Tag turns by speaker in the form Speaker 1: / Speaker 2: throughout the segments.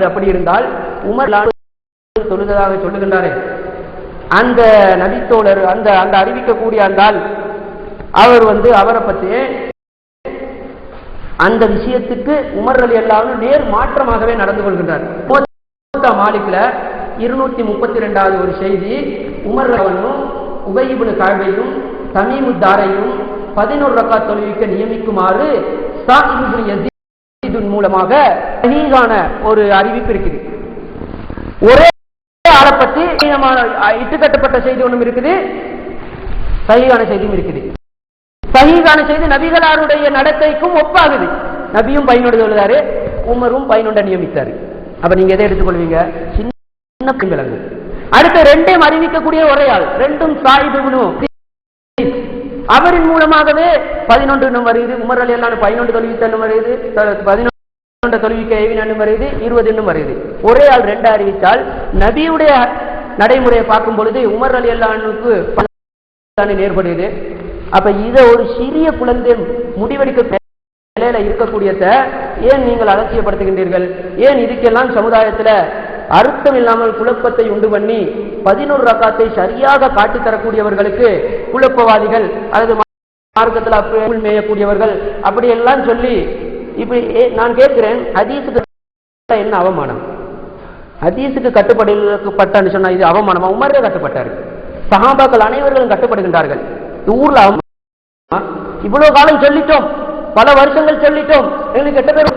Speaker 1: அப்படி இருந்தால் உமர் தொழுததாக சொல்லுகின்றாரே அந்த நபித்தோழர் அந்த அந்த அறிவிக்கக்கூடிய அந்த அவர் அவரை பற்றி அந்த விஷயத்துக்கு உமர் ரலியல்லாஹு நேர் மாற்றமாகவே நடந்து கொள்கின்றார். மாலிக்ல 232வது ஒரு செய்தி, உமர் ரலியல்லாஹு உபய் இப்னு கஅபையும் தமீம் தாரையும் 11 ரக்காத் தொழுவிக்க நியமிக்குமாறு ஸாஇத் இப்னு யஸீத் மூலமாக சஹீஹான ஒரு அறிவிப்பு இருக்குது. ஒரே ஆளை பற்றி இட்டுக்கட்டப்பட்ட செய்தி ஒன்றும் இருக்குது, சஹீஹான செய்தியும் இருக்குது. சஹீஹான செய்தி நபிகளாருடைய நடத்தைக்கும் ஒப்பாகுது. நபியும் 11 சொல்லுறாரு, உமரும் 11 நியமித்தாரு. அப்ப நீங்க எதை எடுத்துக்கொள்வீங்க? சின்ன பிள்ளைங்க. அடுத்த ரெண்டையும் அறிவிக்கக்கூடிய ஒரே ஆள், ரெண்டும் ஸாயித் இப்னு அவரின் மூலமாகவே 11 வருது. உமர் ரலியல்லாஹு 11 தொழுவித்தன்னு வருது, 11 தொழுவிக்க ஏவினன்னு வருது, 20 வருது. ஒரே ஆள் 2 அறிவித்தால் நபியுடைய நடைமுறையை பார்க்கும் பொழுது உமர் ரலியல்லாஹுக்கு ஏற்படுது. அப்ப இத ஒரு சிறிய குழந்தை முடிவெடுக்க நிலையில இருக்கக்கூடியத ஏன் நீங்கள் அலட்சியப்படுத்துகின்றீர்கள்? ஏன் இதுக்கெல்லாம் சமுதாயத்துல அர்த்தம் இல்லாமல் குழப்பத்தை உண்டு பண்ணி 11 ரக்காத்தை சரியாக காட்டி தரக்கூடியவர்களுக்கு குழப்பவாதிகள் அல்லது மார்க்கத்தில் அப்படி மேயக்கூடியவர்கள் அப்படி எல்லாம் சொல்லி இப்படி நான் கேட்கிறேன், ஹதீஸுக்கு என்ன அவமானம்? ஹதீஸுக்கு கட்டுப்பட்டான்னு சொன்னா இது அவமானமா? உமரே கட்டுப்பட்டாரு, சஹாபாக்கள் அனைவர்களும் கட்டுப்படுகின்றார்கள். ஊர்ல இவ்வளவு காலம் சொல்லிட்டோம், பல வருஷங்கள் சொல்லிட்டோம், எங்களுக்கு கெட்ட பேர்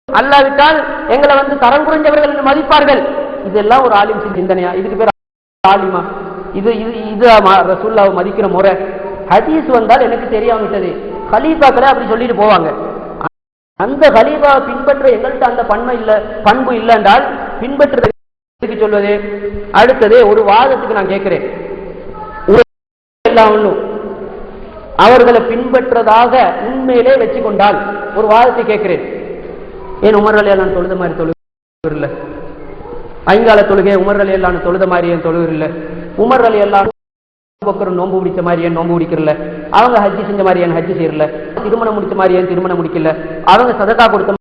Speaker 1: அல்லாவிட்டால் எங்களை தரம் குறைஞ்சவர்கள் என்று மதிப்பார்கள். இதெல்லாம் ஒரு ஆலிம் சிந்தனையா? இதுக்கு பேர் ஆலிமா? இது இது ரசூலுல்லாஹ் மதிக்கிற முறை? ஹதீஸ் வந்தால் எனக்கு தெரியாம விட்டது, கலீஃபாக்களை அப்படி சொல்லிட்டு போவாங்க. அந்த கலீஃபா பின்பற்ற எங்கள்கிட்ட அந்த பண்பு இல்லை என்றால் பின்பற்றுறதுக்கு சொல்வது. அடுத்தது ஒரு வாதத்துக்கு நான் கேட்கிறேன், அவர்களை பின்பற்றதாக உண்மையிலே வச்சு கொண்டால் ஒரு வாதத்தை கேட்கிறேன். ஏன் உமர் ரலியல்லாஹு தொழுத மாதிரி தொழுகிற? ஐங்கால தொழுகை உமர் ரலியல்லாஹு தொழுத மாதிரி ஏன் தொழுகிற? உமர் ரலியல்லாஹு அபூபக்கர் நோன்பு பிடிச்ச மாதிரி ஏன் நோன்பு பிடிக்கிறல? அவங்க ஹஜ்ஜி செஞ்ச மாதிரி ஏன் ஹஜ்ஜி செய்யறல? திருமணம் முடிச்ச மாதிரி ஏன் திருமணம் முடிக்கல? அவங்க சதக்கா கொடுத்த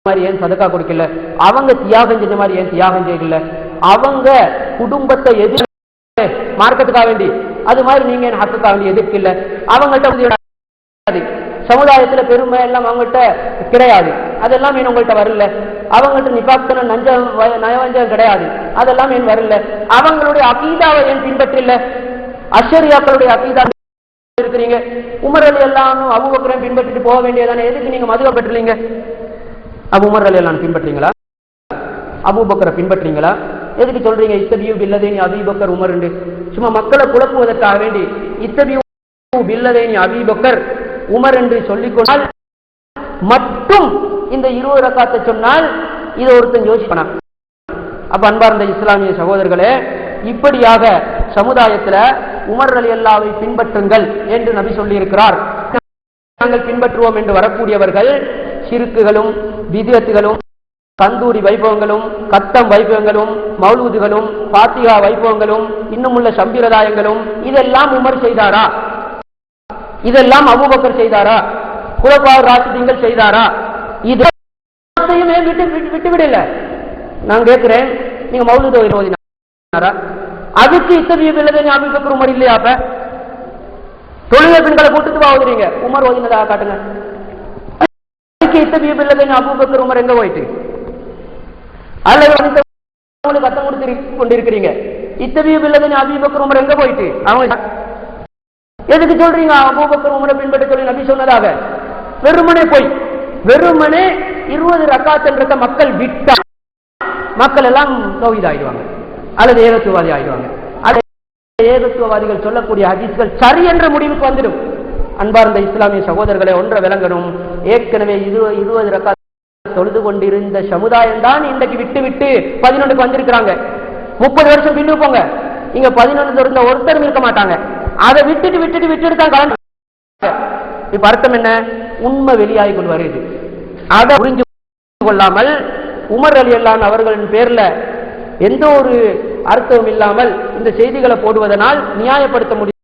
Speaker 1: மாதிரி ஏன் சதக்கா கொடுக்கல? அவங்க தியாகம் செஞ்ச மாதிரி ஏன் தியாகம் செய்யல? அவங்க குடும்பத்தை எதிர் மார்க்கத்துக்காக வேண்டி அது மாதிரி நீங்க என் ஹக்குக்காக வேண்டி எதிர்க்கு இல்லை. அவங்கள்ட்ட சமுதாயத்துல பெருமை எல்லாம் அவங்கள்ட்ட கிடையாது, அதெல்லாம் ஏன் உங்கள்கிட்ட வரல? அவங்கள்ட்ட நிபாக்தன நயவஞ்சம் கிடையாது, அதெல்லாம் ஏன் வரல? அவங்களுடைய அகீதாவை ஏன் பின்பற்றல? அஷரியாக்களுடைய அகீதா இருக்கிறீங்க. உமர் ரலியல்லாஹு அபூபக்கரையும் பின்பற்றிட்டு போக வேண்டியதானே? எதுக்கு நீங்க மதுவை பெற்றீங்க? உமர் ரலியல்லாஹு பின்பற்றீங்களா? அபூபக்கரை பின்பற்றீங்களா? எதுக்கு சொல்றீங்க இத்தபியூ பில்லதைனி அபீபக்கர் உமர் என்று? சும்மா மக்களை குழப்புவதற்காக வேண்டி இத்தபியூ பில்லதைனி அபீபக்கர் உமர் என்று சொல்லிக்கொண்டால் மட்டும் இந்த 20 ரக்காத்தை சொன்னால் இதை ஒருத்தன் யோசிப்பானா? அப்ப அன்பார்ந்த இஸ்லாமிய சகோதரர்களே, இப்படியாக சமுதாயத்துல உமர் ரலியல்லாஹுவை பின்பற்றுங்கள் என்று நபி சொல்லி இருக்கிறார். நாங்கள் பின்பற்றுவோம் என்று வரக்கூடியவர்கள் ஷிர்க்குகளும் பித்அத்துகளும் கந்தூரி வைபவங்களும் கத்தம் வைபவங்களும் மௌலூதுகளும் பாத்திகா வைபவங்களும் இன்னும் உள்ள சம்பிரதாயங்களும் இதெல்லாம் உமர் செய்தாரா? இதெல்லாம் அபூபக்கர் செய்தாரா? குலஃபா ராஷிதீன்கள் செய்தாரா? இதையுமே விட்டுவிடல. நான் கேட்கிறேன், நீங்க மௌலூத் ஓதினாரா? அதுக்கு இத்தபியூ பில்லதைனி அபூபக்கர் உமர் இல்லையா? அப்ப தொழுகை பெண்களை கூட்டுட்டு ஓதுறீங்க, உமர் ஓதினதாக காட்டுங்க. அதுக்கு இத்தபியூ பில்லதைனி அபூபக்கர் உமர் எங்க போயிட்டு? அல்லது கத்தம் கொடுத்து கொண்டிருக்கிறீங்க, இத்தபியூ பில்லதைனி அபூபக்கர் உமர் எங்க போயிட்டு? அவங்க எதுக்கு சொல்றீங்க அபூபக்கர் உமரை பின்பற்ற சொல்லி நபி சொன்னதாக? வெறுமனே போய் வெறுமனே 20 ரக்காத் மக்கள் விட்டா மக்கள் எல்லாம் தௌஹீத் ஆயிடுவாங்க அல்லது ஏகத்துவவாதி ஆயிடுவாங்க. ஏகத்துவவாதிகள் சொல்லக்கூடிய ஹதீஸ்கள் சரி என்ற முடிவுக்கு வந்துடும். அன்பார்ந்த இஸ்லாமிய சகோதரர்களை ஒன்றை விளங்கணும், ஏற்கனவே 20 ரக்காத் தொழுது கொண்டிருந்த சமுதாயம் தான் இன்றைக்கு விட்டு விட்டு 11க்கு வந்திருக்கிறாங்க. 30 வருஷம் பின்னு போங்க, இங்க 11 இருந்த ஒருத்தரும் இருக்க மாட்டாங்க. அதை விட்டுட்டு தான் கலந்து. இப்ப அர்த்தம் என்ன? உண்மை வெளியாகி கொண்டு வருது. அதை புரிஞ்சு கொள்ளாமல் உமர் ரலியல்லாஹு அவர்களின் பேர்ல எந்த ஒரு அர்த்தமும் இல்லாமல் இந்த செய்திகளை போடுவதனால் நியாயப்படுத்த முடியும்.